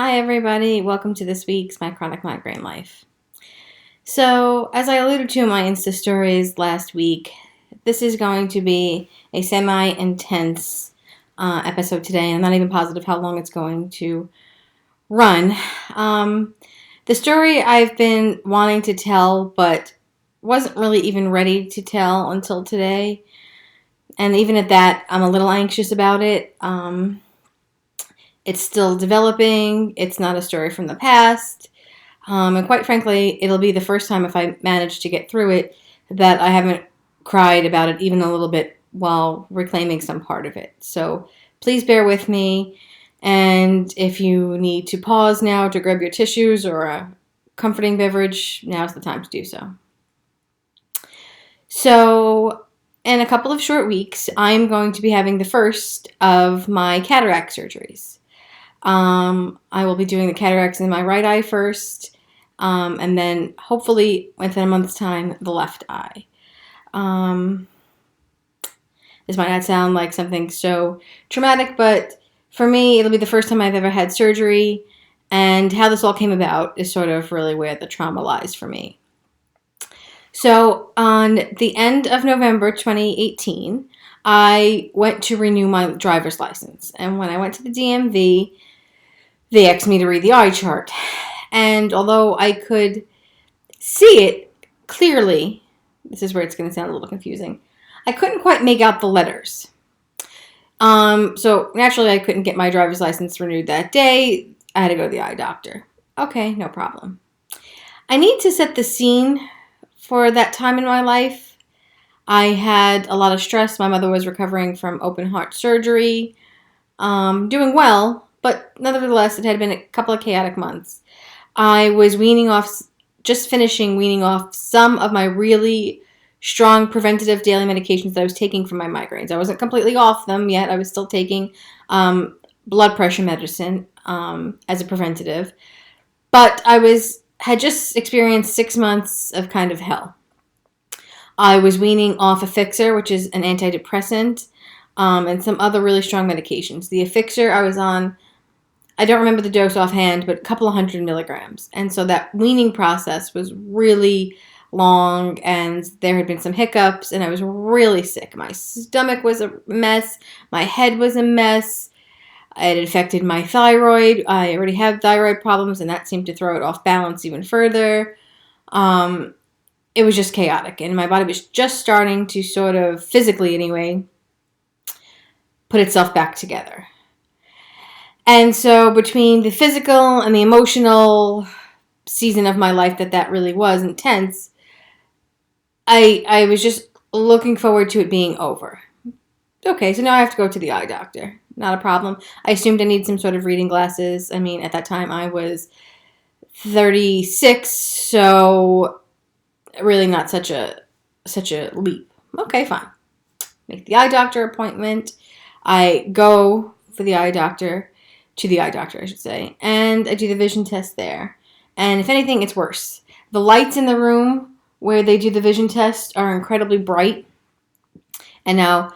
Hi everybody, welcome to this week's My Chronic Migraine Life. So, as I alluded to in my Insta stories last week, this is going to be a semi-intense episode today, and I'm not even positive how long it's going to run. The story I've been wanting to tell, but wasn't really even ready to tell until today, and even at that, I'm a little anxious about it. It's still developing. It's not a story from the past. And quite frankly, it'll be the first time if I manage to get through it that I haven't cried about it even a little bit while reclaiming some part of it. So please bear with me. And if you need to pause now to grab your tissues or a comforting beverage, now's the time to do so. So in a couple of short weeks, I'm going to be having the first of my cataract surgeries. I will be doing the cataracts in my right eye first, and then hopefully within a month's time, the left eye. This might not sound like something so traumatic, but for me, it'll be the first time I've ever had surgery, and how this all came about is sort of really where the trauma lies for me. So on the end of November 2018, I went to renew my driver's license, and when I went to the DMV, they asked me to read the eye chart. And although I could see it clearly, this is where it's going to sound a little confusing, I couldn't quite make out the letters. So naturally I couldn't get my driver's license renewed that day. I had to go to the eye doctor. Okay, no problem. I need to set the scene for that time in my life. I had a lot of stress. My mother was recovering from open heart surgery, doing well, but nevertheless, it had been a couple of chaotic months. I was finishing weaning off some of my really strong preventative daily medications that I was taking for my migraines. I wasn't completely off them yet. I was still taking blood pressure medicine as a preventative. But had just experienced 6 months of kind of hell. I was weaning off a Fixer, which is an antidepressant, and some other really strong medications. The Fixer I was on, I don't remember the dose offhand, but a couple of 100 milligrams. And so that weaning process was really long, and there had been some hiccups, and I was really sick. My stomach was a mess. My head was a mess. It affected my thyroid. I already have thyroid problems, and that seemed to throw it off balance even further. It was just chaotic, and my body was just starting to sort of, physically anyway, put itself back together. And so between the physical and the emotional season of my life that really was intense, I was just looking forward to it being over. Okay, so now I have to go to the eye doctor. Not a problem. I assumed I need some sort of reading glasses. I mean, at that time I was 36, so really not such a leap. Okay, fine. Make the eye doctor appointment. I go to the eye doctor, I should say, and I do the vision test there. And if anything, it's worse. The lights in the room where they do the vision test are incredibly bright, and now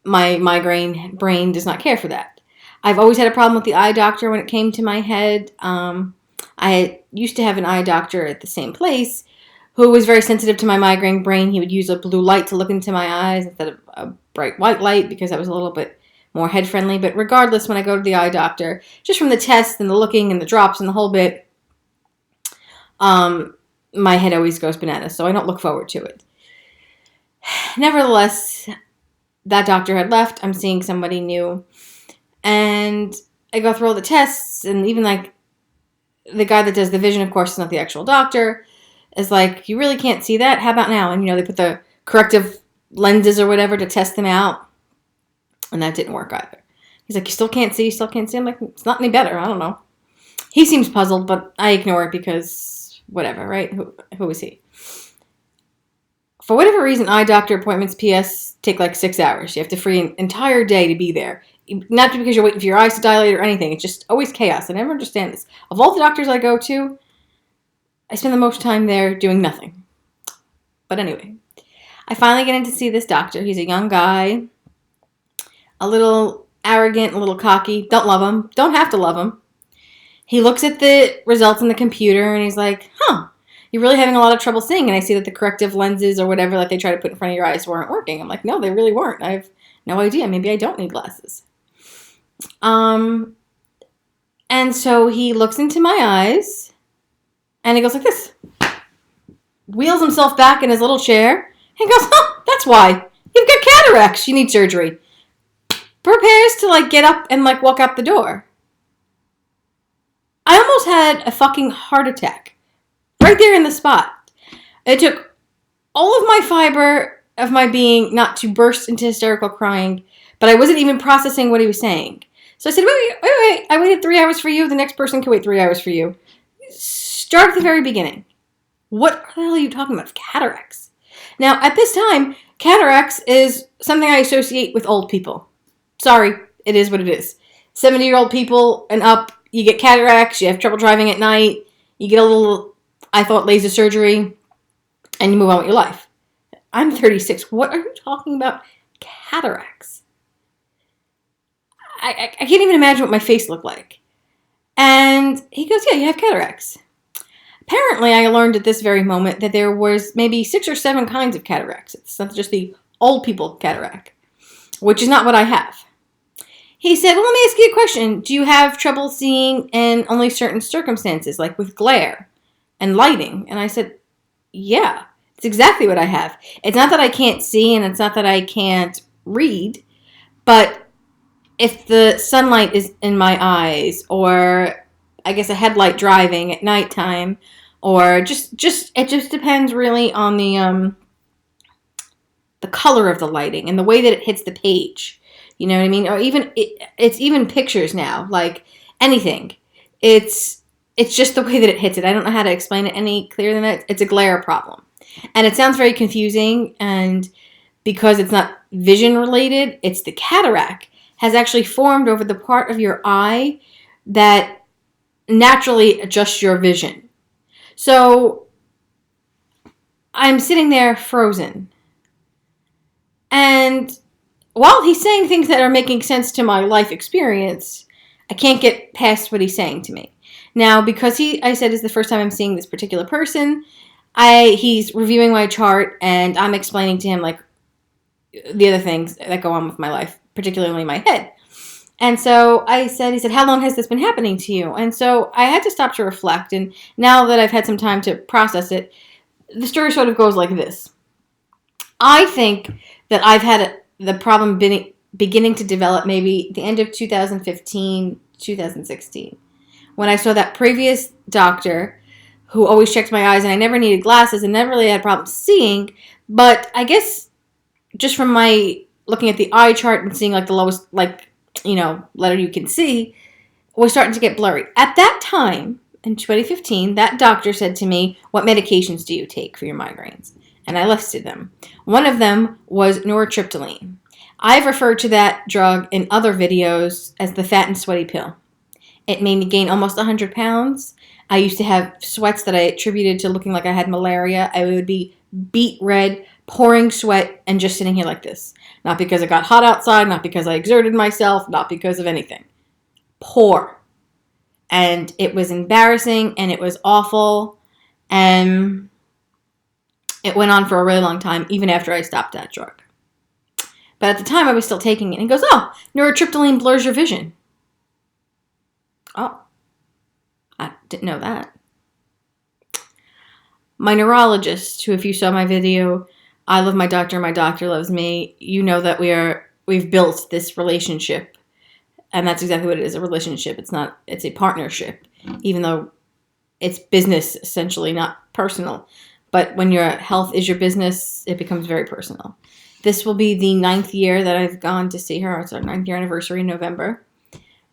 my migraine brain does not care for that. I've always had a problem with the eye doctor when it came to my head. I used to have an eye doctor at the same place who was very sensitive to my migraine brain. He would use a blue light to look into my eyes instead of a bright white light because I was a little bit more head friendly. But regardless, when I go to the eye doctor, just from the tests and the looking and the drops and the whole bit, my head always goes bananas, so I don't look forward to it. Nevertheless, that doctor had left. I'm seeing somebody new, and I go through all the tests, and even like the guy that does the vision, of course, is not the actual doctor, is like, you really can't see that? How about now? And, they put the corrective lenses or whatever to test them out, and that didn't work either. He's like, you still can't see? I'm like, it's not any better. I don't know. He seems puzzled, but I ignore it because whatever, right? Who is he? For whatever reason, eye doctor appointments, PS, take like 6 hours. You have to free an entire day to be there. Not because you're waiting for your eyes to dilate or anything. It's just always chaos. I never understand this. Of all the doctors I go to, I spend the most time there doing nothing. But anyway, I finally get in to see this doctor. He's a young guy, a little arrogant, a little cocky. Don't love him. Don't have to love him. He looks at the results on the computer and he's like, huh, you're really having a lot of trouble seeing. And I see that the corrective lenses or whatever like they try to put in front of your eyes weren't working. I'm like, no, they really weren't. I have no idea. Maybe I don't need glasses. And so he looks into my eyes and he goes like this. Wheels himself back in his little chair and goes, huh, that's why. You've got cataracts. You need surgery. Prepares to like get up and like walk out the door. I almost had a fucking heart attack right there in the spot. It took all of my fiber of my being not to burst into hysterical crying, but I wasn't even processing what he was saying. So I said, wait. I waited 3 hours for you. The next person can wait 3 hours for you. Start at the very beginning. What the hell are you talking about? Cataracts. Now, at this time, cataracts is something I associate with old people. Sorry, it is what it is. 70-year-old people and up, you get cataracts, you have trouble driving at night, you get a little, I thought, laser surgery, and you move on with your life. I'm 36. What are you talking about? Cataracts. I can't even imagine what my face looked like. And he goes, yeah, you have cataracts. Apparently, I learned at this very moment that there was maybe 6 or 7 kinds of cataracts. It's not just the old people cataract, which is not what I have. He said, well, let me ask you a question. Do you have trouble seeing in only certain circumstances, like with glare and lighting? And I said, yeah, it's exactly what I have. It's not that I can't see and it's not that I can't read, but if the sunlight is in my eyes, or I guess a headlight driving at nighttime, or it just depends really on the color of the lighting and the way that it hits the page. You know what I mean? Or even it's even pictures now, like anything. It's just the way that it hits it. I don't know how to explain it any clearer than that. It's a glare problem. And it sounds very confusing, and because it's not vision related, it's the cataract has actually formed over the part of your eye that naturally adjusts your vision. So I'm sitting there frozen. And while he's saying things that are making sense to my life experience, I can't get past what he's saying to me. Now, because I said is the first time I'm seeing this particular person, he's reviewing my chart and I'm explaining to him like the other things that go on with my life, particularly my head. And so he said, how long has this been happening to you? And so I had to stop to reflect. And now that I've had some time to process it, the story sort of goes like this. I think that I've had the problem beginning to develop maybe the end of 2015, 2016. When I saw that previous doctor who always checked my eyes and I never needed glasses and never really had problems seeing. But I guess just from my looking at the eye chart and seeing like the lowest, letter you can see, was starting to get blurry. At that time, in 2015, that doctor said to me, what medications do you take for your migraines? And I listed them. One of them was nortriptyline. I've referred to that drug in other videos as the fat and sweaty pill. It made me gain almost 100 pounds. I used to have sweats that I attributed to looking like I had malaria. I would be beet red, pouring sweat, and just sitting here like this. Not because it got hot outside, not because I exerted myself, not because of anything. Poor. And it was embarrassing, and it was awful, and it went on for a really long time, even after I stopped that drug. But at the time, I was still taking it. And he goes, nortriptyline blurs your vision. Oh, I didn't know that. My neurologist, who if you saw my video, I love my doctor, my doctor loves me, you know that we've built this relationship. And that's exactly what it is, a relationship. It's a partnership, even though it's business, essentially, not personal. But when your health is your business, it becomes very personal. This will be the 9th year that I've gone to see her. It's our 9th year anniversary in November.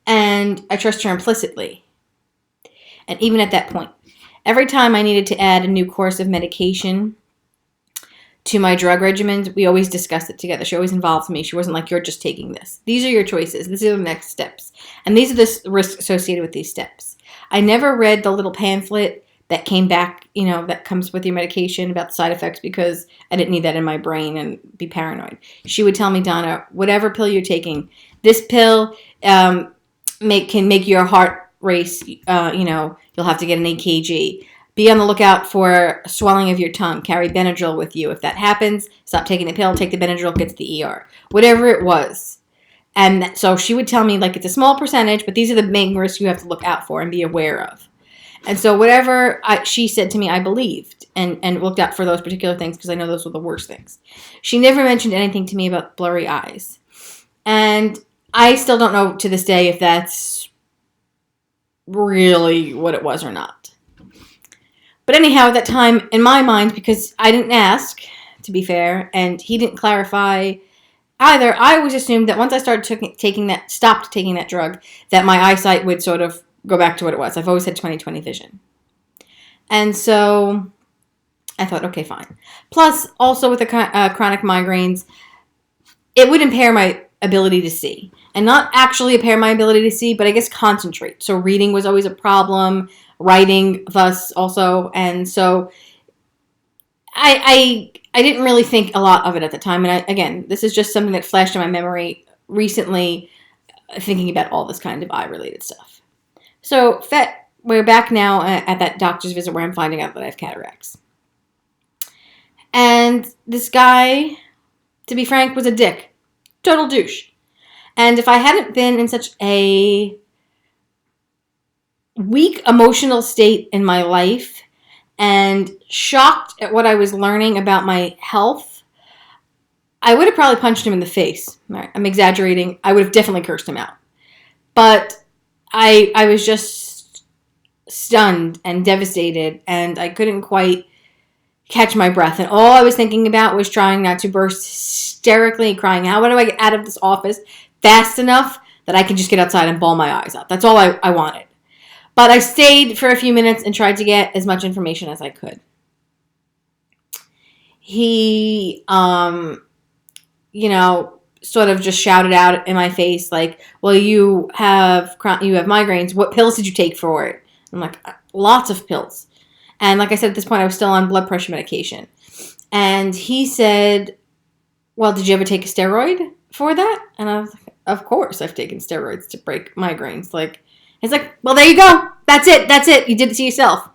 And I trust her implicitly. And even at that point, every time I needed to add a new course of medication to my drug regimens, we always discussed it together. She always involved me. She wasn't like, you're just taking this. These are your choices. These are the next steps. And these are the risks associated with these steps. I never read the little pamphlet that came back, that comes with your medication about the side effects because I didn't need that in my brain and be paranoid. She would tell me, Donna, whatever pill you're taking, this pill can make your heart race, you'll have to get an EKG. Be on the lookout for swelling of your tongue. Carry Benadryl with you. If that happens, stop taking the pill, take the Benadryl, get to the ER. Whatever it was. And so she would tell me, like, it's a small percentage, but these are the main risks you have to look out for and be aware of. And so whatever she said to me, I believed and looked out for those particular things because I know those were the worst things. She never mentioned anything to me about blurry eyes. And I still don't know to this day if that's really what it was or not. But anyhow, at that time, in my mind, because I didn't ask, to be fair, and he didn't clarify either, I always assumed that once I started stopped taking that drug, that my eyesight would sort of go back to what it was. I've always had 20/20 vision. And so I thought, okay, fine. Plus, also with the chronic migraines, it would impair my ability to see. And not actually impair my ability to see, but I guess concentrate. So reading was always a problem, writing thus also. And so I didn't really think a lot of it at the time. And again, this is just something that flashed in my memory recently, thinking about all this kind of eye-related stuff. So we're back now at that doctor's visit where I'm finding out that I have cataracts. And this guy, to be frank, was a dick. Total douche. And if I hadn't been in such a weak emotional state in my life and shocked at what I was learning about my health, I would have probably punched him in the face. I'm exaggerating. I would have definitely cursed him out. But I was just stunned and devastated, and I couldn't quite catch my breath. And all I was thinking about was trying not to burst hysterically, crying, how do I get out of this office fast enough that I can just get outside and bawl my eyes out? That's all I wanted. But I stayed for a few minutes and tried to get as much information as I could. He, sort of just shouted out in my face, like, well, you have migraines. What pills did you take for it? I'm like, lots of pills. And like I said, at this point, I was still on blood pressure medication. And he said, well, did you ever take a steroid for that? And I was like, of course I've taken steroids to break migraines. It's like, well, there you go. That's it. You did it to yourself.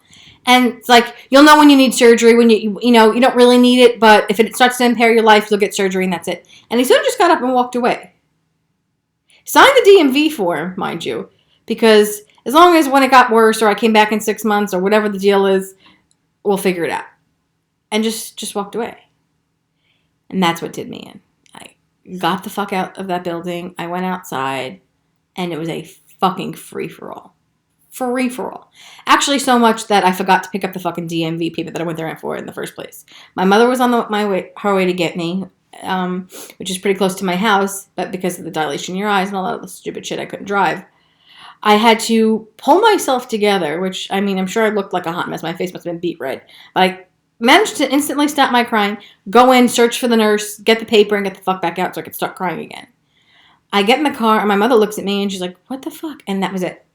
And it's like, you'll know when you need surgery, when you don't really need it, but if it starts to impair your life, you'll get surgery and that's it. And he sort of just got up and walked away. Signed the DMV form, mind you, because as long as when it got worse or I came back in 6 months or whatever the deal is, we'll figure it out. And just walked away. And that's what did me in. I got the fuck out of that building. I went outside and it was a fucking free-for-all. Free-for-all. Actually, so much that I forgot to pick up the fucking DMV paper that I went there for in the first place. My mother was on her way to get me, which is pretty close to my house, but because of the dilation in your eyes and all that other stupid shit, I couldn't drive. I had to pull myself together, which, I'm sure I looked like a hot mess. My face must have been beet red. But I managed to instantly stop my crying, go in, search for the nurse, get the paper, and get the fuck back out so I could start crying again. I get in the car, and my mother looks at me, and she's like, what the fuck? And that was it.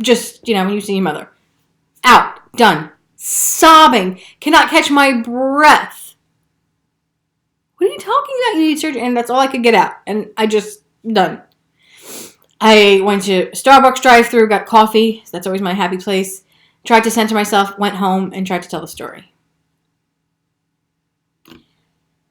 Just, when you see your mother. Out. Done. Sobbing. Cannot catch my breath. What are you talking about? You need surgery. And that's all I could get out. And I just, done. I went to Starbucks drive-thru, got coffee. That's always my happy place. Tried to center myself, went home, and tried to tell the story.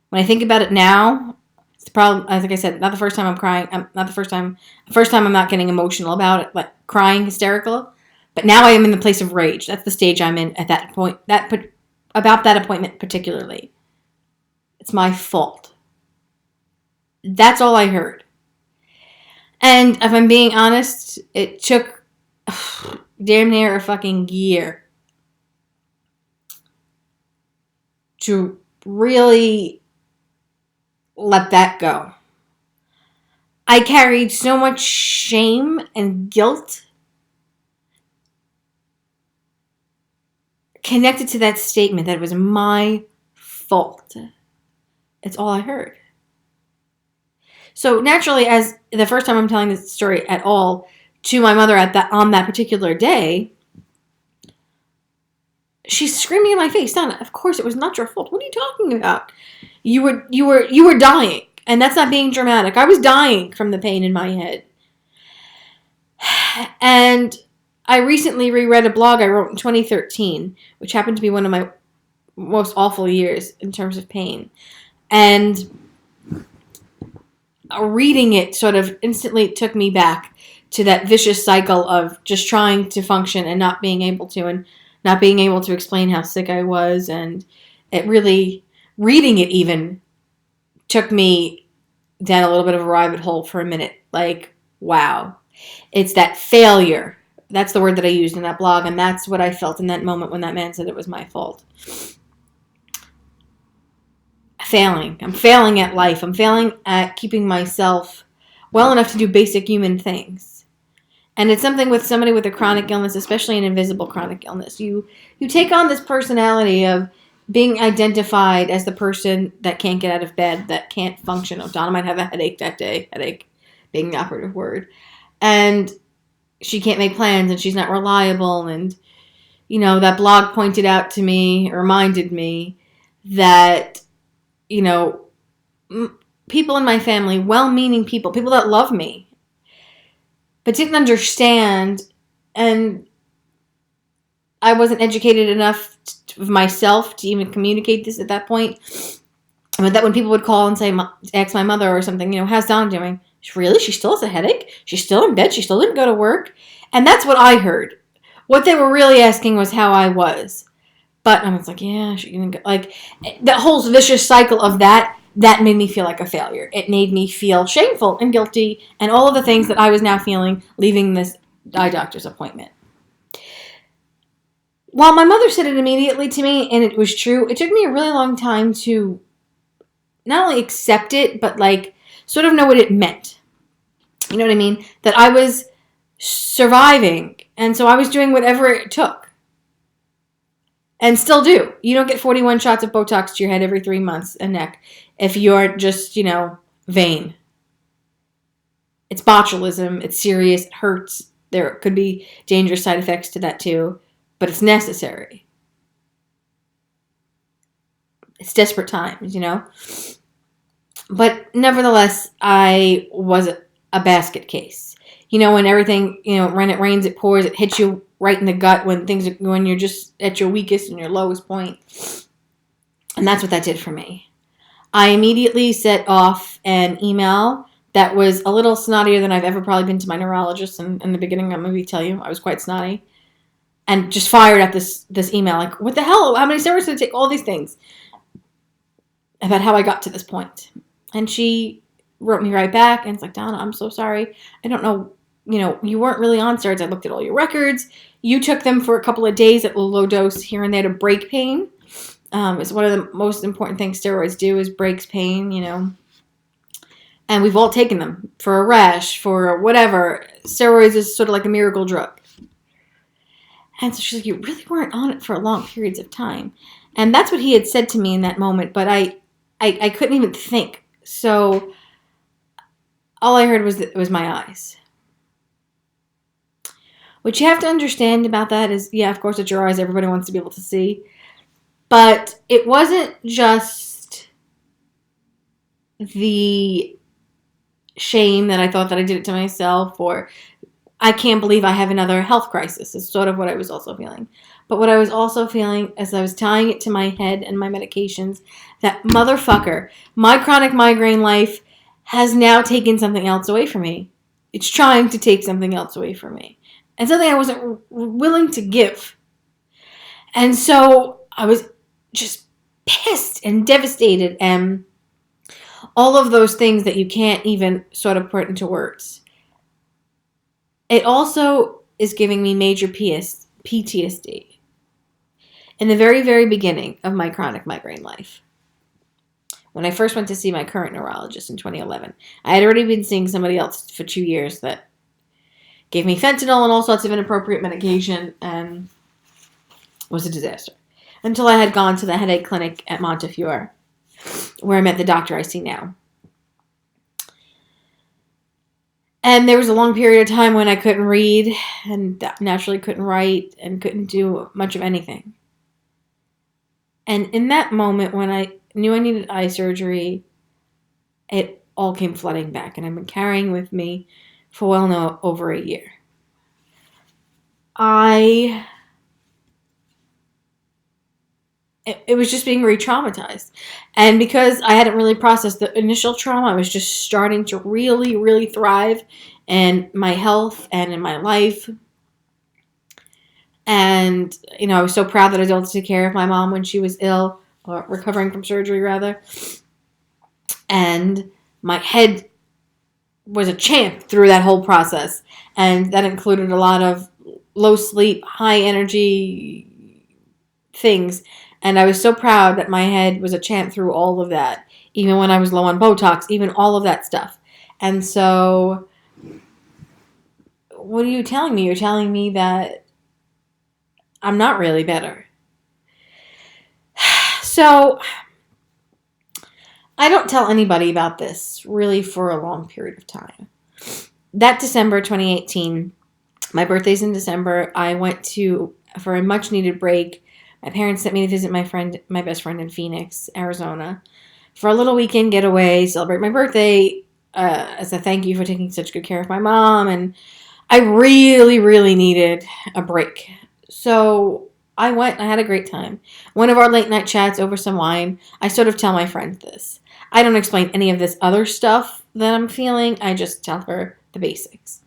When I think about it now, it's the problem, like I said, not the first time I'm crying. First time I'm not getting emotional about it, like crying hysterical. But now I am in the place of rage. That's the stage I'm in at that point. About that appointment particularly. It's my fault. That's all I heard. And if I'm being honest, it took damn near a fucking year to really let that go. I carried so much shame and guilt connected to that statement that it was my fault. It's all I heard. So naturally, as the first time I'm telling this story at all to my mother on that particular day, she's screaming in my face, Donna, of course it was not your fault. What are you talking about? You were dying. And that's not being dramatic. I was dying from the pain in my head. And I recently reread a blog I wrote in 2013, which happened to be one of my most awful years in terms of pain. And reading it sort of instantly took me back to that vicious cycle of just trying to function and not being able to, and not being able to explain how sick I was. And it really, reading it even took me down a little bit of a rabbit hole for a minute. Like, wow. It's that failure. That's the word that I used in that blog, and that's what I felt in that moment when that man said it was my fault. Failing. I'm failing at life. I'm failing at keeping myself well enough to do basic human things. And it's something with somebody with a chronic illness, especially an invisible chronic illness. You take on this personality of being identified as the person that can't get out of bed, that can't function. Oh, Donna might have a headache that day. Headache being the operative word. And she can't make plans, and she's not reliable. And, that blog pointed out to me, or reminded me that, people in my family, well-meaning people that love me, but didn't understand, and I wasn't educated enough of myself to even communicate this at that point. But that when people would call and say, ask my mother or something, how's Donna doing? Really? She still has a headache? She's still in bed? She still didn't go to work? And that's what I heard. What they were really asking was how I was. But I was like, yeah, she didn't go. Like, that whole vicious cycle of that made me feel like a failure. It made me feel shameful and guilty and all of the things that I was now feeling leaving this eye doctor's appointment. While my mother said it immediately to me, and it was true, it took me a really long time to not only accept it, but sort of know what it meant. You know what I mean? That I was surviving, and so I was doing whatever it took. And still do. You don't get 41 shots of Botox to your head every 3 months and neck if you're just, vain. It's botulism. It's serious. It hurts. There could be dangerous side effects to that too, but it's necessary. It's desperate times, But nevertheless, I was a basket case. When everything, when it rains, it pours, it hits you right in the gut when you're just at your weakest and your lowest point. And that's what that did for me. I immediately set off an email that was a little snottier than I've ever probably been to my neurologist. And in the beginning, I'm going to tell you, I was quite snotty. And just fired at this email, like, what the hell? How many steroids did it take? All these things about how I got to this point. And she wrote me right back, and it's like, Donna, I'm so sorry. I don't know, you weren't really on steroids. I looked at all your records. You took them for a couple of days at a low dose here and there to break pain. It's one of the most important things steroids do is breaks pain, And we've all taken them for a rash, for whatever. Steroids is sort of like a miracle drug. And so she's like, you really weren't on it for long periods of time. And that's what he had said to me in that moment, but I couldn't even think. So all I heard was that it was my eyes. What you have to understand about that is, yeah, of course, it's your eyes. Everybody wants to be able to see. But it wasn't just the shame that I thought that I did it to myself, or I can't believe I have another health crisis. Is sort of what I was also feeling. But what I was also feeling as I was tying it to my head and my medications, that motherfucker, my chronic migraine life has now taken something else away from me. It's trying to take something else away from me. And something I wasn't willing to give. And so I was just pissed and devastated and all of those things that you can't even sort of put into words. It also is giving me major PTSD in the very, very beginning of my chronic migraine life. When I first went to see my current neurologist in 2011, I had already been seeing somebody else for 2 years that gave me fentanyl and all sorts of inappropriate medication and was a disaster. Until I had gone to the headache clinic at Montefiore, where I met the doctor I see now. And there was a long period of time when I couldn't read and naturally couldn't write and couldn't do much of anything. And in that moment when I knew I needed eye surgery, it all came flooding back. And I've been carrying with me for well over a year. it was just being re-traumatized. And because I hadn't really processed the initial trauma, I was just starting to really, really thrive in my health and in my life. And, I was so proud that I was able to take care of my mom when she was ill, or recovering from surgery, rather. And my head was a champ through that whole process. And that included a lot of low sleep, high energy things. And I was so proud that my head was a champ through all of that, even when I was low on Botox, even all of that stuff. And so, what are you telling me? You're telling me that I'm not really better. So, I don't tell anybody about this really for a long period of time. That December 2018, my birthday's in December, I went for a much needed break. My parents sent me to visit my best friend in Phoenix, Arizona, for a little weekend getaway, celebrate my birthday, as a thank you for taking such good care of my mom. And I really, really needed a break. So I went. I had a great time. One of our late night chats over some wine, I sort of tell my friend this. I don't explain any of this other stuff that I'm feeling. I just tell her the basics.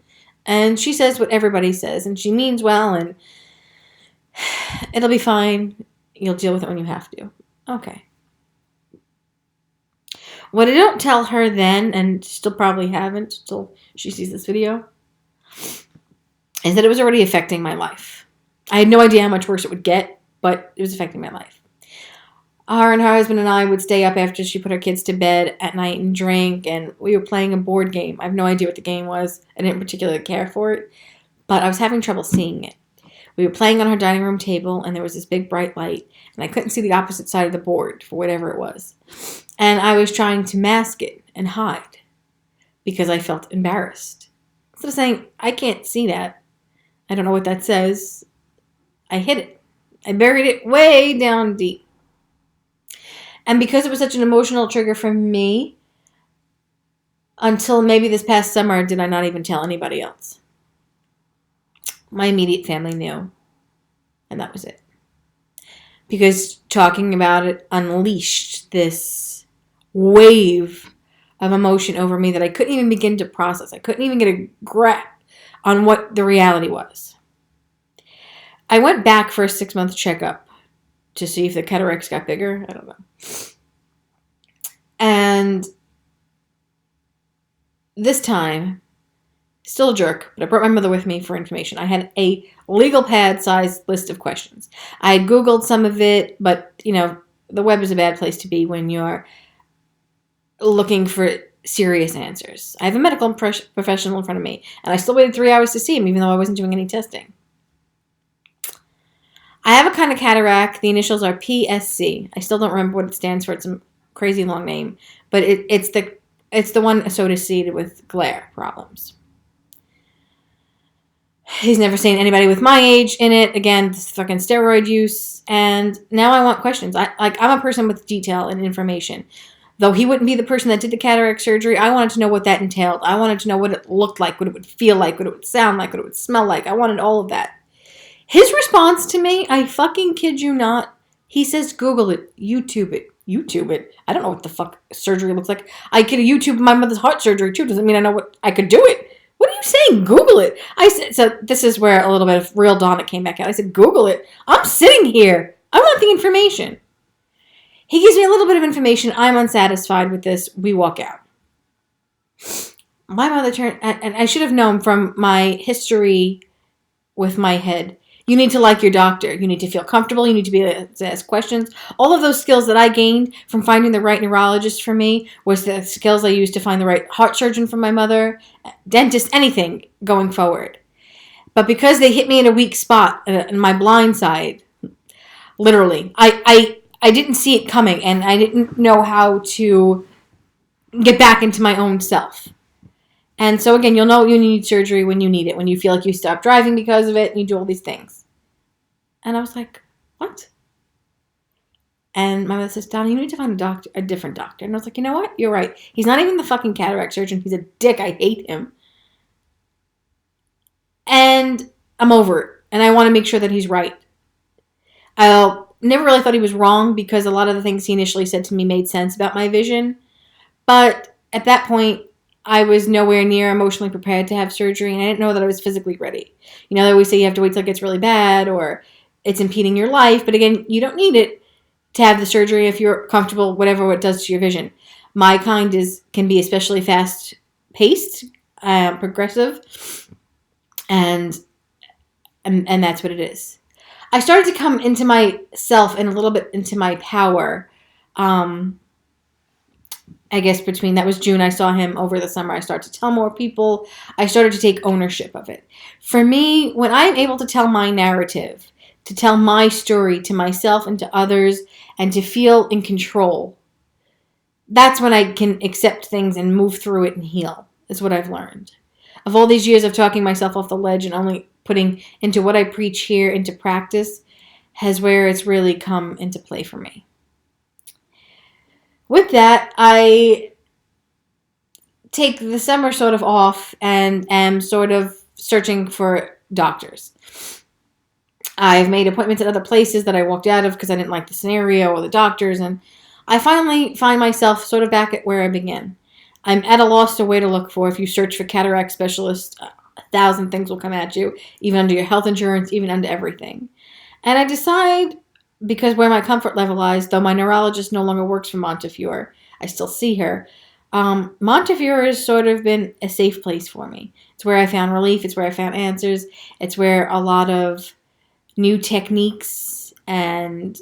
And she says what everybody says, and she means well, and it'll be fine. You'll deal with it when you have to. Okay. What I don't tell her then, and still probably haven't until she sees this video, is that it was already affecting my life. I had no idea how much worse it would get, but it was affecting my life. Her and her husband and I would stay up after she put her kids to bed at night and drink, and we were playing a board game. I have no idea what the game was. I didn't particularly care for it, but I was having trouble seeing it. We were playing on her dining room table, and there was this big bright light, and I couldn't see the opposite side of the board for whatever it was. And I was trying to mask it and hide because I felt embarrassed. Instead of saying, I can't see that, I don't know what that says, I hid it. I buried it way down deep. And because it was such an emotional trigger for me, until maybe this past summer, did I not even tell anybody else. My immediate family knew, and that was it. Because talking about it unleashed this wave of emotion over me that I couldn't even begin to process. I couldn't even get a grasp on what the reality was. I went back for a 6-month checkup to see if the cataracts got bigger. I don't know. And this time, still a jerk, but I brought my mother with me for information. I had a legal pad-sized list of questions. I had Googled some of it, but, the web is a bad place to be when you're looking for serious answers. I have a medical professional in front of me, and I still waited 3 hours to see him, even though I wasn't doing any testing. I have a kind of cataract. The initials are PSC. I still don't remember what it stands for. It's a crazy long name, but it's the one associated with glare problems. He's never seen anybody with my age in it. Again, this fucking steroid use. And now I want questions. I'm a person with detail and information. Though he wouldn't be the person that did the cataract surgery, I wanted to know what that entailed. I wanted to know what it looked like, what it would feel like, what it would sound like, what it would smell like. I wanted all of that. His response to me, I fucking kid you not, he says, Google it, YouTube it. YouTube it. I don't know what the fuck surgery looks like. I could YouTube my mother's heart surgery too. Doesn't mean I know what I could do it. What are you saying? Google it. I said, so this is where a little bit of real Donna came back out. I said, Google it. I'm sitting here. I want the information. He gives me a little bit of information. I'm unsatisfied with this. We walk out. My mother turned, and I should have known from my history with my head. You need to like your doctor. You need to feel comfortable. You need to be able to ask questions. All of those skills that I gained from finding the right neurologist for me was the skills I used to find the right heart surgeon for my mother, dentist, anything going forward. But because they hit me in a weak spot, in my blind side, literally, I didn't see it coming, and I didn't know how to get back into my own self. And so again, you'll know you need surgery when you need it, when you feel like you stop driving because of it, and you do all these things. And I was like, what? And my mother says, Donna, you need to find a different doctor. And I was like, you know what? You're right. He's not even the fucking cataract surgeon. He's a dick. I hate him. And I'm over it. and I want to make sure that he's right. I never really thought he was wrong because a lot of the things he initially said to me made sense about my vision. But at that point, I was nowhere near emotionally prepared to have surgery, and I didn't know that I was physically ready. You know, they always say you have to wait till it gets really bad or it's impeding your life. But again, you don't need it to have the surgery if you're comfortable, whatever it does to your vision. My kind can be especially fast-paced, progressive, and that's what it is. I started to come into myself and a little bit into my power. I guess that was June. I saw him over the summer. I started to tell more people. I started to take ownership of it. For me, when I'm able to tell my narrative, to tell my story to myself and to others, and to feel in control, that's when I can accept things and move through it and heal, is what I've learned. Of all these years of talking myself off the ledge and only putting into what I preach here into practice, has where it's really come into play for me. With that, I take the summer sort of off and am sort of searching for doctors. I've made appointments at other places that I walked out of because I didn't like the scenario or the doctors, and I finally find myself sort of back at where I began. I'm at a loss to where to look for. If you search for cataract specialist, 1,000 things will come at you, even under your health insurance, even under everything. And I decide, because where my comfort level lies, though my neurologist no longer works for Montefiore, I still see her. Montefiore has sort of been a safe place for me. It's where I found relief. It's where I found answers. It's where a lot of new techniques and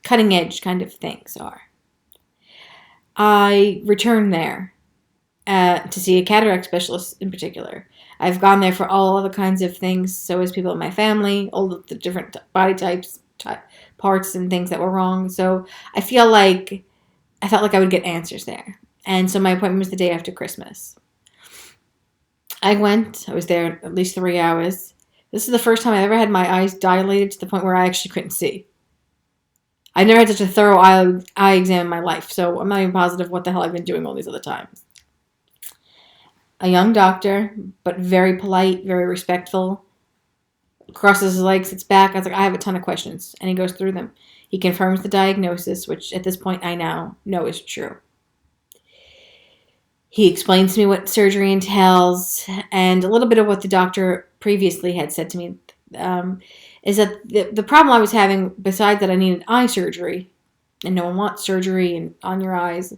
cutting edge kind of things are. I returned there to see a cataract specialist in particular. I've gone there for all other kinds of things, so as people in my family, all of the different body types, parts and things that were wrong. So I felt like I would get answers there. And so my appointment was the day after Christmas. I was there at least 3 hours. This is the first time I ever had my eyes dilated to the point where I actually couldn't see. I never had such a thorough eye exam in my life, so I'm not even positive what the hell I've been doing all these other times. A young doctor, but very polite, very respectful, crosses his legs, sits back. I was like, I have a ton of questions, and he goes through them. He confirms the diagnosis, which at this point I now know is true. He explains to me what surgery entails, and a little bit of what the doctor previously had said to me is that the problem I was having, besides that I needed eye surgery, and no one wants surgery on your eyes,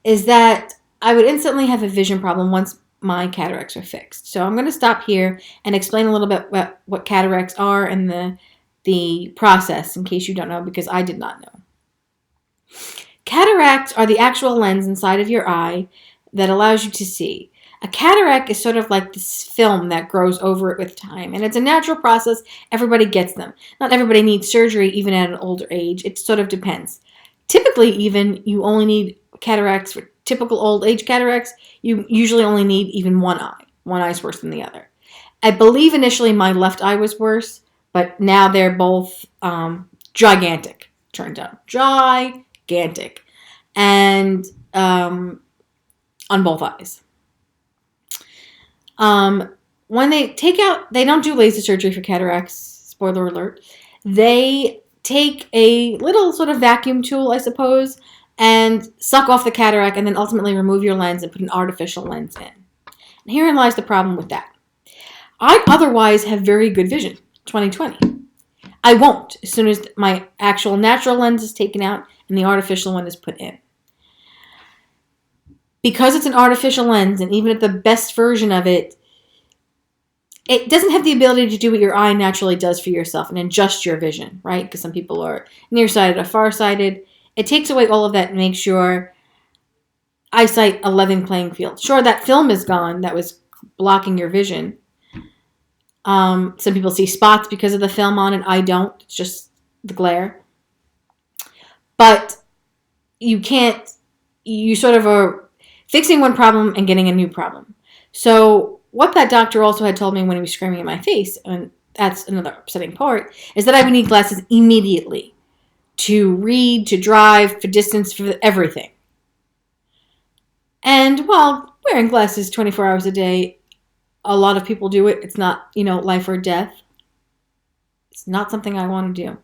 is that I would instantly have a vision problem once my cataracts are fixed. So I'm going to stop here and explain a little bit what cataracts are and the process, in case you don't know, because I did not know. Cataracts are the actual lens inside of your eye that allows you to see. A cataract is sort of like this film that grows over it with time, and it's a natural process. Everybody gets them. Not everybody needs surgery, even at an older age. It sort of depends. Typically, even, you only need cataracts for typical old age cataracts. You usually only need even one eye. One eye is worse than the other. I believe initially my left eye was worse, but now they're both gigantic, turns out. Gigantic. And on both eyes. When they don't do laser surgery for cataracts, spoiler alert. They take a little sort of vacuum tool, I suppose, and suck off the cataract and then ultimately remove your lens and put an artificial lens in. And herein lies the problem with that. I otherwise have very good vision, 20/20. I won't as soon as my actual natural lens is taken out and the artificial one is put in. Because it's an artificial lens, and even at the best version of it, it doesn't have the ability to do what your eye naturally does for yourself and adjust your vision, right? Because some people are nearsighted or farsighted. It takes away all of that and makes your eyesight a level playing field. Sure, that film is gone that was blocking your vision. Some people see spots because of the film on it. I don't. It's just the glare. But you sort of are fixing one problem and getting a new problem. So what that doctor also had told me when he was screaming in my face, and that's another upsetting part, is that I would need glasses immediately to read, to drive, for distance, for everything. And while wearing glasses 24 hours a day, a lot of people do it. It's not, life or death. It's not something I want to do.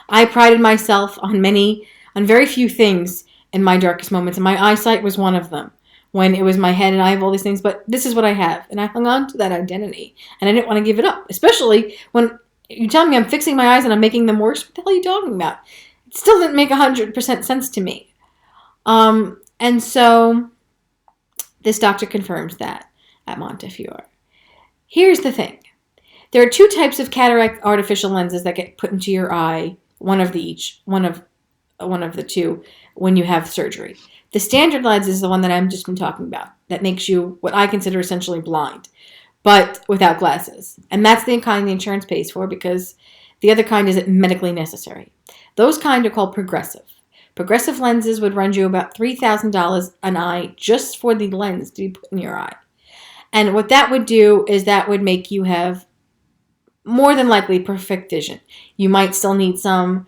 I prided myself on very few things in my darkest moments, and my eyesight was one of them. When it was my head and I have all these things, but this is what I have. And I hung on to that identity, and I didn't want to give it up, especially when you tell me I'm fixing my eyes and I'm making them worse. What the hell are you talking about? It still didn't make 100% sense to me. And so this doctor confirms that at Montefiore. Here's the thing. There are two types of cataract artificial lenses that get put into your eye, one of the two, when you have surgery. The standard lens is the one that I've just been talking about, that makes you what I consider essentially blind, but without glasses. And that's the kind the insurance pays for, because the other kind isn't medically necessary. Those kind are called progressive. Progressive lenses would run you about $3,000 an eye just for the lens to be put in your eye. And what that would do is that would make you have more than likely perfect vision. You might still need some,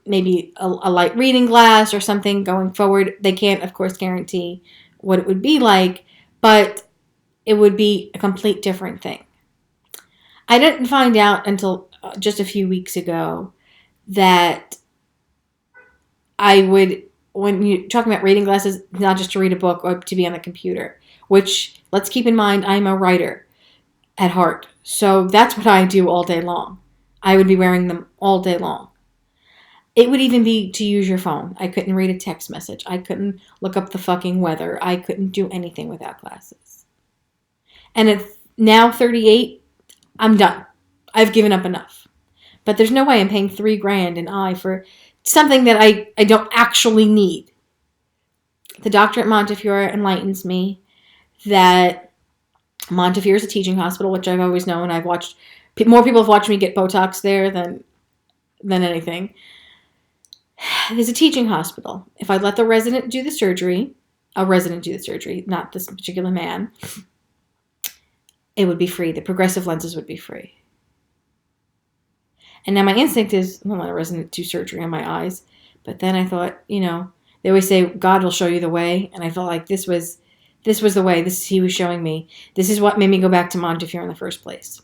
maybe a light reading glass or something going forward. They can't, of course, guarantee what it would be like, but it would be a complete different thing. I didn't find out until just a few weeks ago that when you're talking about reading glasses, not just to read a book or to be on the computer, which, let's keep in mind, I'm a writer at heart. So that's what I do all day long. I would be wearing them all day long. It would even be to use your phone. I couldn't read a text message. I couldn't look up the fucking weather. I couldn't do anything without glasses. And at now 38, I'm done. I've given up enough. But there's no way I'm paying $3,000 an eye for something that I don't actually need. The doctor at Montefiore enlightens me that Montefiore is a teaching hospital, which I've always known. I've watched, more people have watched me get Botox there than anything. It is a teaching hospital. If I let the resident do the surgery, not this particular man, it would be free. The progressive lenses would be free. And now my instinct is, I'm not let a resident do surgery on my eyes. But then I thought, they always say God will show you the way. And I felt like this was the way. He was showing me. This is what made me go back to Montefiore in the first place.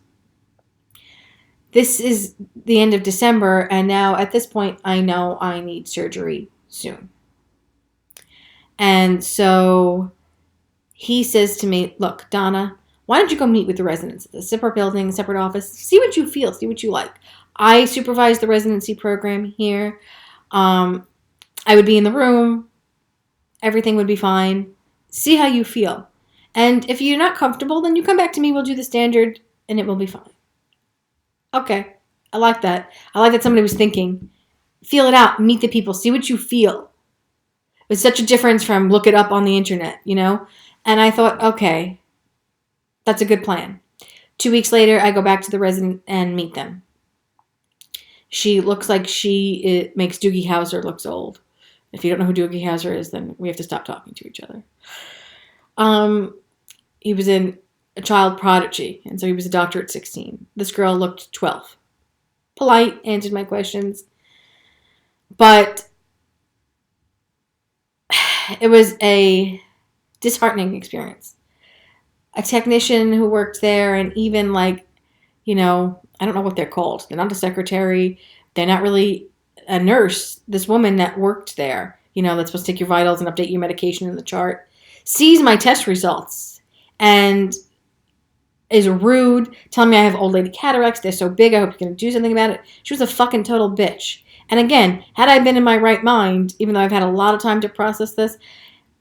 This is the end of December, and now at this point, I know I need surgery soon. And so he says to me, look, Donna, why don't you go meet with the residents? A separate building, separate office. See what you feel. See what you like. I supervise the residency program here. I would be in the room. Everything would be fine. See how you feel. And if you're not comfortable, then you come back to me. We'll do the standard, and it will be fine. Okay. I like that. I like that somebody was thinking. Feel it out. Meet the people. See what you feel. It's such a difference from look it up on the internet, And I thought, okay, that's a good plan. 2 weeks later, I go back to the resident and meet them. She looks like it makes Doogie Howser looks old. If you don't know who Doogie Howser is, then we have to stop talking to each other. He was in a child prodigy, and so he was a doctor at 16. This girl looked 12. Polite, answered my questions. But it was a disheartening experience. A technician who worked there, and even I don't know what they're called. They're not a secretary. They're not really a nurse. This woman that worked there, that's supposed to take your vitals and update your medication in the chart, sees my test results and is rude, telling me I have old lady cataracts. They're so big. I hope you're going to do something about it. She was a fucking total bitch. And again, had I been in my right mind, even though I've had a lot of time to process this,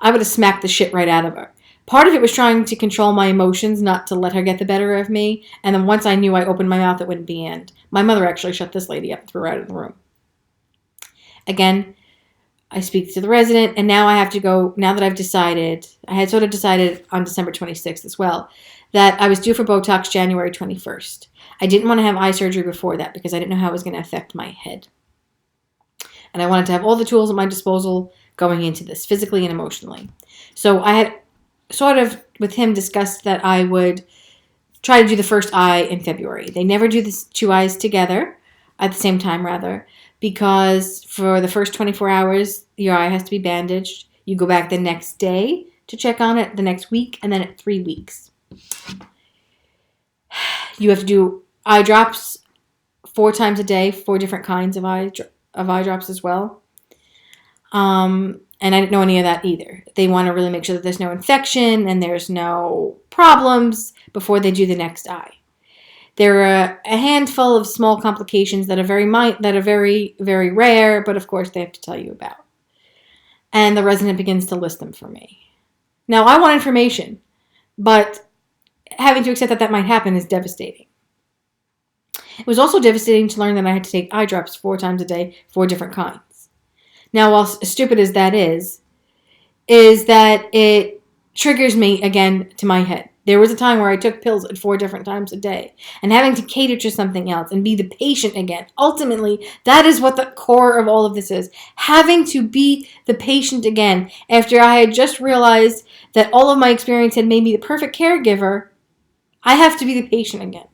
I would have smacked the shit right out of her. Part of it was trying to control my emotions, not to let her get the better of me. And then once I knew I opened my mouth, it wouldn't be end. My mother actually shut this lady up and threw her out of the room. Again, I speak to the resident, and now I have to go, now that I've decided, I had sort of decided on December 26th as well, that I was due for Botox January 21st. I didn't want to have eye surgery before that because I didn't know how it was going to affect my head. And I wanted to have all the tools at my disposal going into this, physically and emotionally. So I had sort of, with him, discussed that I would try to do the first eye in February. They never do the two eyes together, at the same time, rather, because for the first 24 hours, your eye has to be bandaged. You go back the next day to check on it, the next week, and then at 3 weeks. You have to do eye drops 4 times a day, 4 different kinds of eye drops as well. And I didn't know any of that either. They want to really make sure that there's no infection and there's no problems before they do the next eye. There are a handful of small complications that are very, very rare, but of course they have to tell you about. And the resident begins to list them for me. Now, I want information, but having to accept that that might happen is devastating. It was also devastating to learn that I had to take eye drops 4 times a day, 4 different kinds. Now, while stupid as that is that it triggers me again to my head. There was a time where I took pills at 4 different times a day, and having to cater to something else and be the patient again. Ultimately, that is what the core of all of this is. Having to be the patient again after I had just realized that all of my experience had made me the perfect caregiver. I have to be the patient again.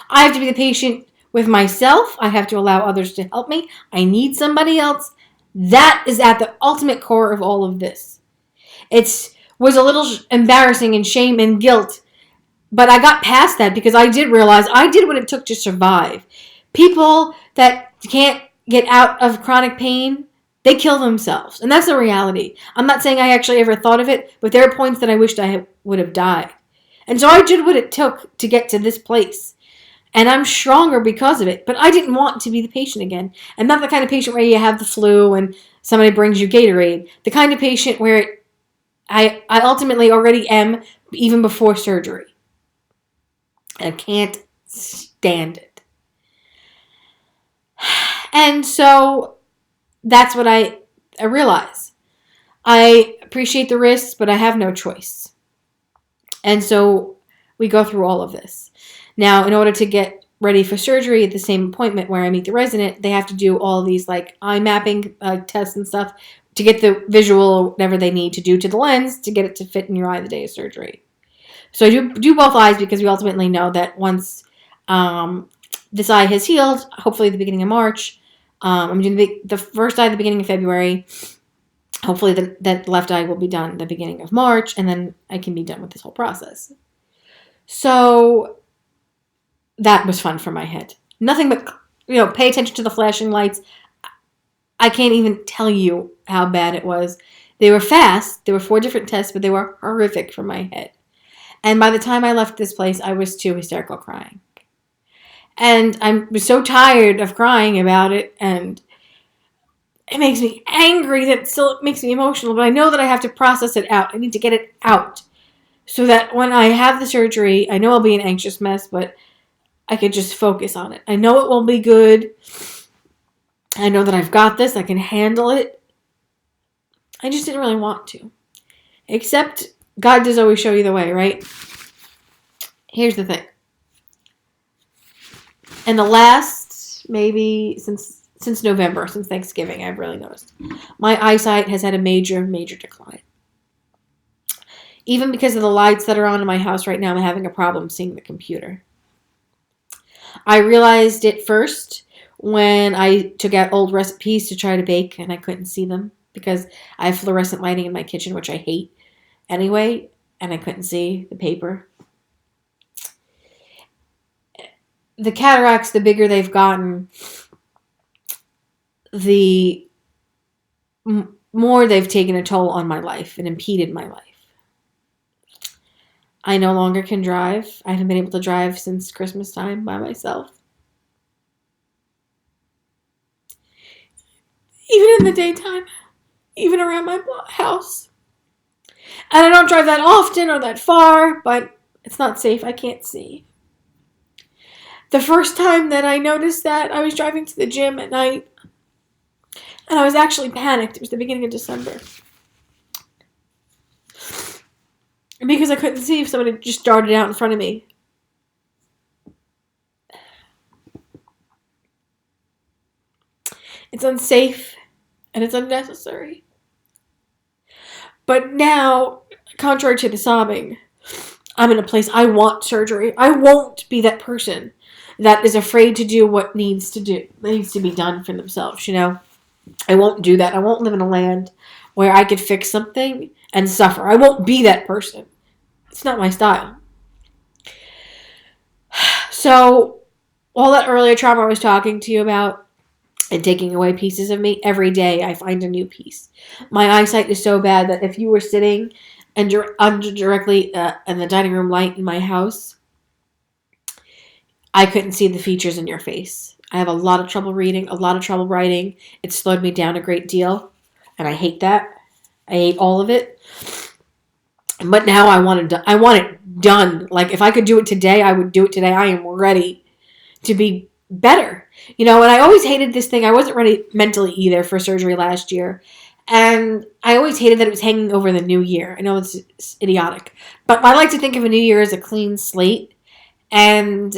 I have to be the patient with myself. I have to allow others to help me. I need somebody else. That is at the ultimate core of all of this. It was a little embarrassing and shame and guilt, but I got past that because I did realize I did what it took to survive. People that can't get out of chronic pain, they kill themselves. And that's the reality. I'm not saying I actually ever thought of it, but there are points that I wished I would have died. And so I did what it took to get to this place. And I'm stronger because of it. But I didn't want to be the patient again. I'm not the kind of patient where you have the flu and somebody brings you Gatorade. The kind of patient where I ultimately already am even before surgery. I can't stand it. And so that's what I realize. I appreciate the risks, but I have no choice. And so we go through all of this. Now, in order to get ready for surgery at the same appointment where I meet the resident, they have to do all these like eye mapping tests and stuff to get the visual or whatever they need to do to the lens to get it to fit in your eye the day of surgery. So I do both eyes because we ultimately know that once this eye has healed, hopefully at the beginning of March, I'm doing the first eye at the beginning of February. Hopefully that left eye will be done at the beginning of March, and then I can be done with this whole process. So that was fun for my head. Nothing but, pay attention to the flashing lights. I can't even tell you how bad it was. They were fast. There were 4 different tests, but they were horrific for my head. And by the time I left this place, I was too hysterical crying. And I was so tired of crying about it, and it makes me angry that still it makes me emotional, but I know that I have to process it out. I need to get it out so that when I have the surgery, I know I'll be an anxious mess, but I could just focus on it. I know it will be good. I know that I've got this. I can handle it. I just didn't really want to. Except God does always show you the way, right? Here's the thing. In the last, maybe since November, since Thanksgiving, I've really noticed. My eyesight has had a major, major decline. Even because of the lights that are on in my house right now, I'm having a problem seeing the computer. I realized it first when I took out old recipes to try to bake and I couldn't see them because I have fluorescent lighting in my kitchen, which I hate anyway, and I couldn't see the paper. The cataracts, the bigger they've gotten, the more they've taken a toll on my life and impeded my life. I no longer can drive. I haven't been able to drive since Christmas time by myself. Even in the daytime. Even around my house. And I don't drive that often or that far, but it's not safe. I can't see. The first time that I noticed that, I was driving to the gym at night. And I was actually panicked. It was the beginning of December. Because I couldn't see if somebody just darted out in front of me. It's unsafe and it's unnecessary. But now, contrary to the sobbing, I'm in a place I want surgery. I won't be that person that is afraid to do what needs to be done for themselves, I won't do that. I won't live in a land where I could fix something and suffer. I won't be that person. It's not my style. So all that earlier trauma I was talking to you about and taking away pieces of me, every day I find a new piece. My eyesight is so bad that if you were sitting and directly in the dining room light in my house, I couldn't see the features in your face. I have a lot of trouble reading, a lot of trouble writing. It slowed me down a great deal, and I hate that. I hate all of it. But now I want it done. Like, if I could do it today, I would do it today. I am ready to be better. And I always hated this thing. I wasn't ready mentally either for surgery last year. And I always hated that it was hanging over the new year. I know it's idiotic. But I like to think of a new year as a clean slate. And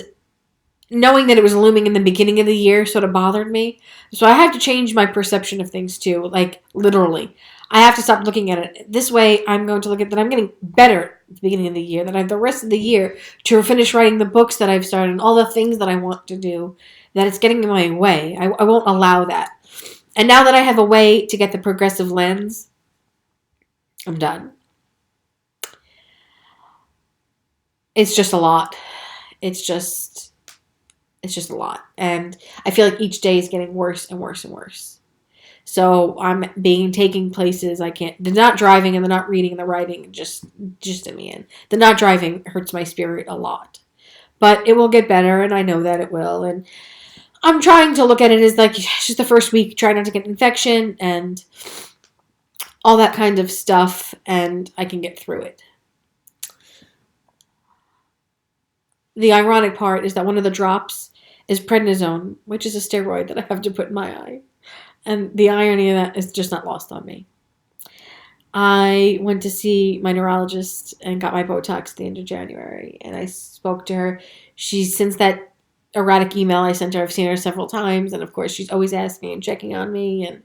knowing that it was looming in the beginning of the year sort of bothered me. So I have to change my perception of things too. Like, literally. I have to stop looking at it this way. I'm going to look at that I'm getting better at the beginning of the year, that I have the rest of the year to finish writing the books that I've started and all the things that I want to do, that it's getting in my way. I won't allow that. And now that I have a way to get the progressive lens, I'm done. It's just a lot. It's just a lot. And I feel like each day is getting worse and worse and worse. So I'm taking places I can't. The not driving and the not reading and the writing just in me in. The not driving hurts my spirit a lot. But it will get better, and I know that it will. And I'm trying to look at it as like, it's just the first week, try not to get an infection and all that kind of stuff, and I can get through it. The ironic part is that one of the drops is prednisone, which is a steroid that I have to put in my eye. And the irony of that is just not lost on me. I went to see my neurologist and got my Botox at the end of January. And I spoke to her. Since that erratic email I sent her, I've seen her several times. And of course, she's always asking and checking on me. And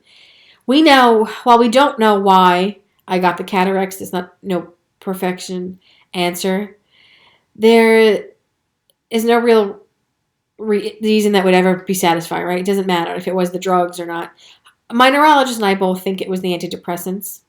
we know, while we don't know why I got the cataracts, there's no perfection answer. There is no real reason that would ever be satisfying, right? It doesn't matter if it was the drugs or not. My neurologist and I both think it was the antidepressants.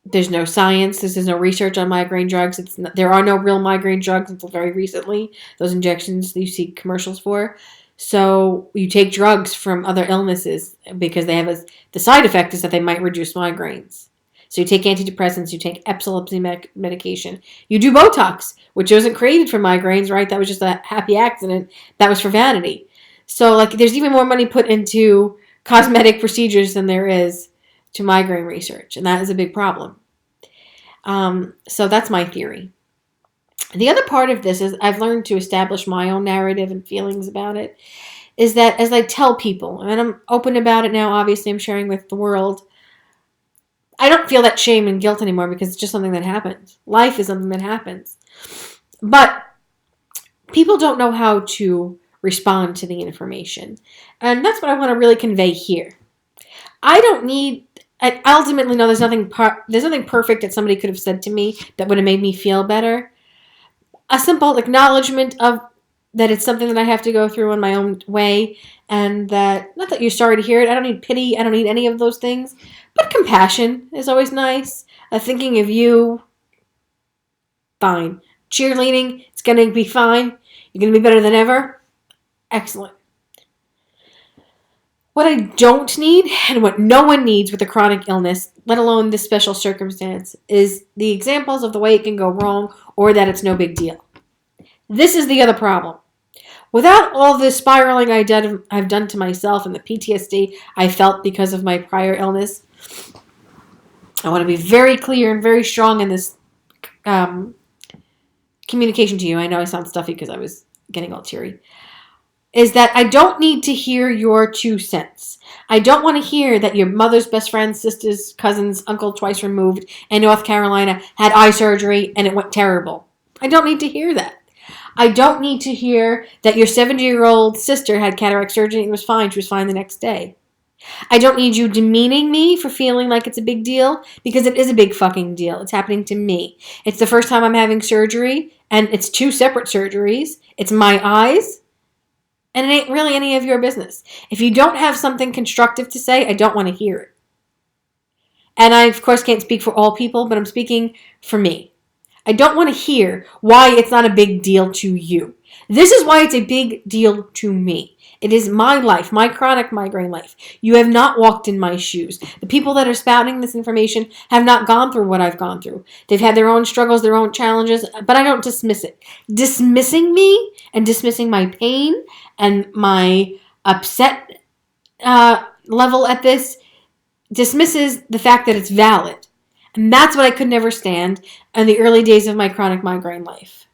There's no science. There's no research on migraine drugs. There are no real migraine drugs until very recently. Those injections that you see commercials for. So you take drugs from other illnesses because they have the side effect is that they might reduce migraines. So you take antidepressants, you take epilepsy medication. You do Botox, which wasn't created for migraines, right? That was just a happy accident. That was for vanity. So, like, there's even more money put into cosmetic procedures than there is to migraine research, and that is a big problem. So that's my theory. The other part of this is I've learned to establish my own narrative and feelings about it, is that as I tell people, and I'm open about it now, obviously I'm sharing with the world, I don't feel that shame and guilt anymore because it's just something that happens. Life is something that happens. But people don't know how to respond to the information. And that's what I want to really convey here. I ultimately know there's nothing perfect that somebody could have said to me that would have made me feel better. A simple acknowledgement of that it's something that I have to go through in my own way, and that, not that you're sorry to hear it, I don't need pity, I don't need any of those things, but compassion is always nice. Thinking of you, fine. Cheerleading, it's going to be fine. You're going to be better than ever. Excellent. What I don't need, and what no one needs with a chronic illness, let alone this special circumstance, is the examples of the way it can go wrong or that it's no big deal. This is the other problem. Without all the spiraling I've done to myself and the PTSD I felt because of my prior illness, I want to be very clear and very strong in this communication to you. I know I sound stuffy because I was getting all teary. Is that I don't need to hear your 2 cents. I don't want to hear that your mother's best friend, sister's, cousin's, uncle twice removed in North Carolina had eye surgery and it went terrible. I don't need to hear that. I don't need to hear that your 70-year-old sister had cataract surgery and was fine. She was fine the next day. I don't need you demeaning me for feeling like it's a big deal, because it is a big fucking deal. It's happening to me. It's the first time I'm having surgery, and it's 2 separate surgeries. It's my eyes, and it ain't really any of your business. If you don't have something constructive to say, I don't want to hear it. And I, of course, can't speak for all people, but I'm speaking for me. I don't want to hear why it's not a big deal to you. This is why it's a big deal to me. It is my life, my chronic migraine life. You have not walked in my shoes. The people that are spouting this information have not gone through what I've gone through. They've had their own struggles, their own challenges, but I don't dismiss it. Dismissing me and dismissing my pain and my upset level at this dismisses the fact that it's valid. And that's what I could never stand in the early days of my chronic migraine life.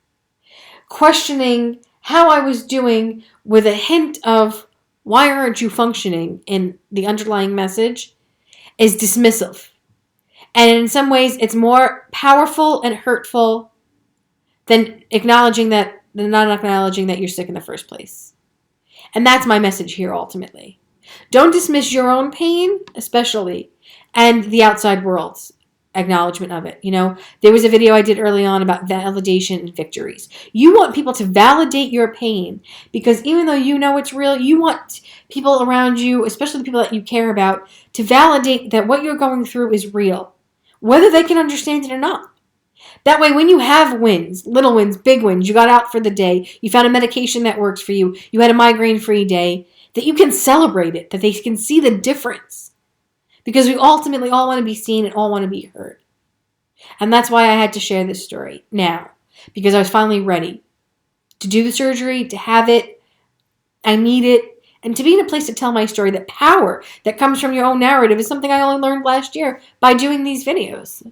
Questioning how I was doing with a hint of why aren't you functioning in the underlying message is dismissive. And in some ways, it's more powerful and hurtful than not acknowledging that you're sick in the first place. And that's my message here ultimately. Don't dismiss your own pain, especially, and the outside world's acknowledgement of it. There was a video I did early on about validation and victories. You want people to validate your pain because even though you know it's real, you want people around you, especially the people that you care about, to validate that what you're going through is real, whether they can understand it or not. That way, when you have wins, little wins, big wins, you got out for the day, you found a medication that works for you, you had a migraine-free day, that you can celebrate it, that they can see the difference. Because we ultimately all want to be seen and all want to be heard. And that's why I had to share this story now. Because I was finally ready to do the surgery, to have it. I need it. And to be in a place to tell my story. That power that comes from your own narrative is something I only learned last year by doing these videos.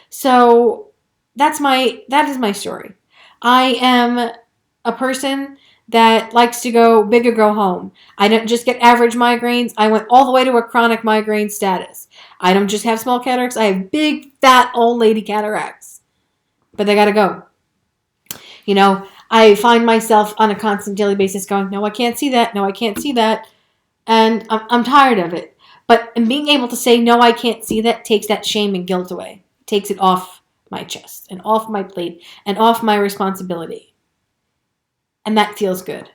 So that is my story. I am a person that likes to go big or go home. I don't just get average migraines. I went all the way to a chronic migraine status. I don't just have small cataracts. I have big, fat, old lady cataracts. But they got to go. I find myself on a constant daily basis going, no, I can't see that. No, I can't see that. And I'm tired of it. But being able to say, no, I can't see that takes that shame and guilt away. It takes it off my chest and off my plate and off my responsibility. And that feels good.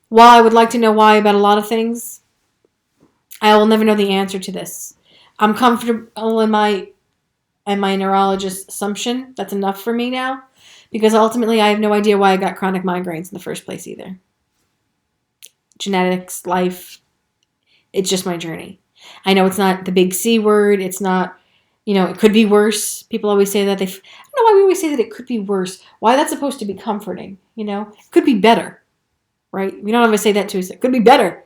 While I would like to know why about a lot of things, I will never know the answer to this. I'm comfortable in my neurologist's assumption. That's enough for me now. Because ultimately, I have no idea why I got chronic migraines in the first place either. Genetics, life, it's just my journey. I know it's not the big C word. It's not, it could be worse. People always say that. I don't know why we always say that it could be worse. Why that's supposed to be comforting, It could be better, right? We don't always say that to us. It could be better.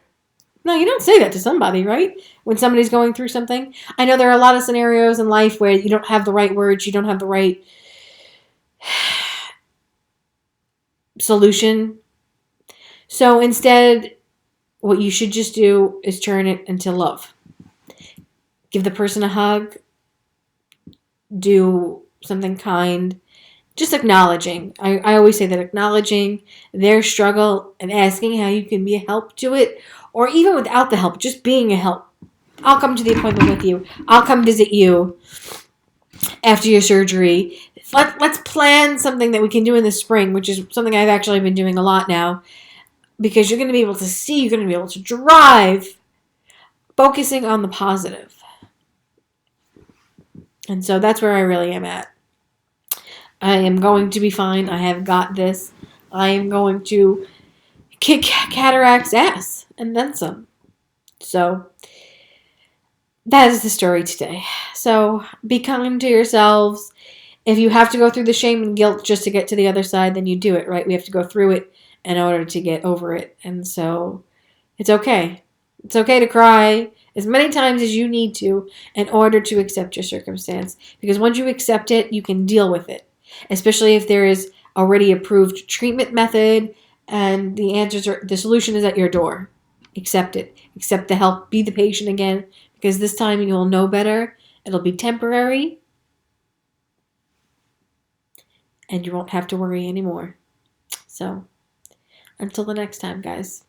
No, you don't say that to somebody, right? When somebody's going through something. I know there are a lot of scenarios in life where you don't have the right words. You don't have the right solution. So instead, what you should just do is turn it into love. Give the person a hug. Do something kind. Just acknowledging. I always say that acknowledging their struggle and asking how you can be a help to it, or even without the help, just being a help. I'll come to the appointment with you. I'll come visit you after your surgery. Let's plan something that we can do in the spring, which is something I've actually been doing a lot now, because you're going to be able to see, you're going to be able to drive, focusing on the positive. And so that's where I really am at. I am going to be fine. I have got this. I am going to kick cataract's ass and then some. So that is the story today. So be kind to yourselves. If you have to go through the shame and guilt just to get to the other side, then you do it, right? We have to go through it in order to get over it. And so it's okay. It's okay to cry as many times as you need to in order to accept your circumstance. Because once you accept it, you can deal with it. Especially if there is already approved treatment method and the solution is at your door. Accept it. Accept the help. Be the patient again. Because this time you'll know better. It'll be temporary. And you won't have to worry anymore. So, until the next time, guys.